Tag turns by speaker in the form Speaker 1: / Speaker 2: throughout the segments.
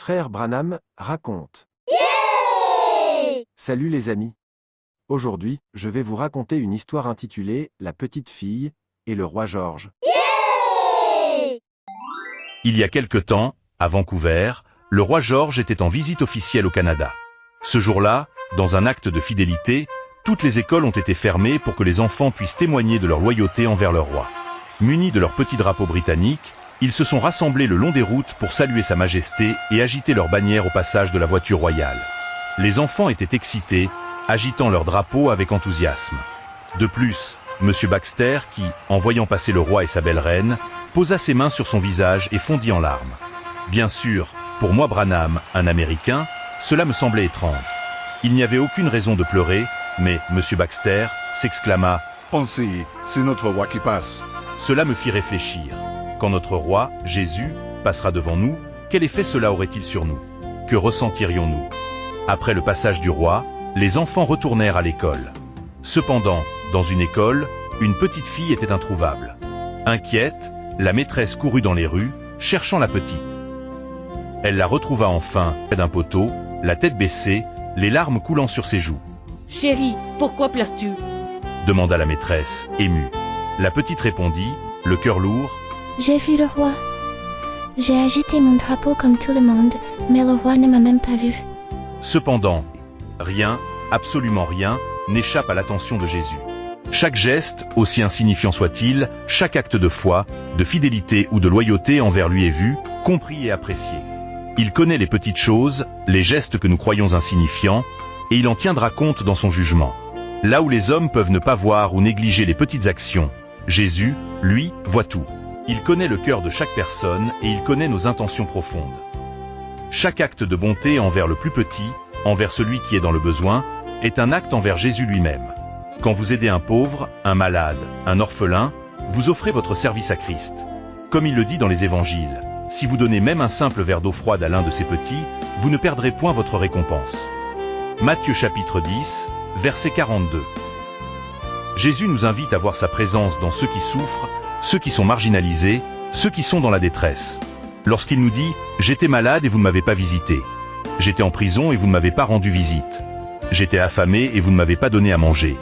Speaker 1: Frère Branham raconte.
Speaker 2: Yeah!
Speaker 1: Salut les amis. Aujourd'hui, je vais vous raconter une histoire intitulée La petite fille et le roi George.
Speaker 2: Yeah!
Speaker 3: Il y a quelque temps, à Vancouver, le roi George était en visite officielle au Canada. Ce jour-là, dans un acte de fidélité, toutes les écoles ont été fermées pour que les enfants puissent témoigner de leur loyauté envers leur roi. Munis de leur petit drapeau britannique, ils se sont rassemblés le long des routes pour saluer sa majesté et agiter leur bannière au passage de la voiture royale. Les enfants étaient excités, agitant leur drapeau avec enthousiasme. De plus, M. Baxter, qui, en voyant passer le roi et sa belle reine, posa ses mains sur son visage et fondit en larmes. Bien sûr, pour moi Branham, un Américain, cela me semblait étrange. Il n'y avait aucune raison de pleurer, mais M. Baxter s'exclama «
Speaker 4: Pensez, c'est notre roi qui passe. »
Speaker 3: Cela me fit réfléchir. Quand notre roi, Jésus, passera devant nous, quel effet cela aurait-il sur nous? Que ressentirions-nous? Après le passage du roi, les enfants retournèrent à l'école. Cependant, dans une école, une petite fille était introuvable. Inquiète, la maîtresse courut dans les rues, cherchant la petite. Elle la retrouva enfin, près d'un poteau, la tête baissée, les larmes coulant sur ses joues.
Speaker 5: « Chérie, pourquoi pleures-tu »
Speaker 3: demanda la maîtresse, émue. La petite répondit, le cœur lourd.
Speaker 6: « J'ai vu le roi. J'ai agité mon drapeau comme tout le monde, mais le roi ne m'a même pas vu. »
Speaker 3: Cependant, rien, absolument rien, n'échappe à l'attention de Jésus. Chaque geste, aussi insignifiant soit-il, chaque acte de foi, de fidélité ou de loyauté envers lui est vu, compris et apprécié. Il connaît les petites choses, les gestes que nous croyons insignifiants, et il en tiendra compte dans son jugement. Là où les hommes peuvent ne pas voir ou négliger les petites actions, Jésus, lui, voit tout. Il connaît le cœur de chaque personne et il connaît nos intentions profondes. Chaque acte de bonté envers le plus petit, envers celui qui est dans le besoin, est un acte envers Jésus lui-même. Quand vous aidez un pauvre, un malade, un orphelin, vous offrez votre service à Christ. Comme il le dit dans les évangiles, si vous donnez même un simple verre d'eau froide à l'un de ces petits, vous ne perdrez point votre récompense. Matthieu chapitre 10, verset 42. Jésus nous invite à voir sa présence dans ceux qui souffrent, ceux qui sont marginalisés, ceux qui sont dans la détresse. Lorsqu'il nous dit « J'étais malade et vous ne m'avez pas visité. J'étais en prison et vous ne m'avez pas rendu visite. J'étais affamé et vous ne m'avez pas donné à manger. »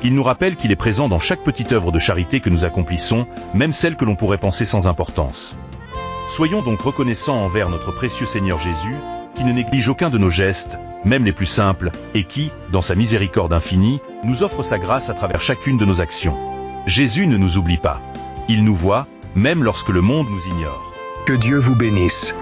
Speaker 3: Il nous rappelle qu'il est présent dans chaque petite œuvre de charité que nous accomplissons, même celle que l'on pourrait penser sans importance. Soyons donc reconnaissants envers notre précieux Seigneur Jésus, qui ne néglige aucun de nos gestes, même les plus simples, et qui, dans sa miséricorde infinie, nous offre sa grâce à travers chacune de nos actions. Jésus ne nous oublie pas. Il nous voit, même lorsque le monde nous ignore.
Speaker 7: Que Dieu vous bénisse.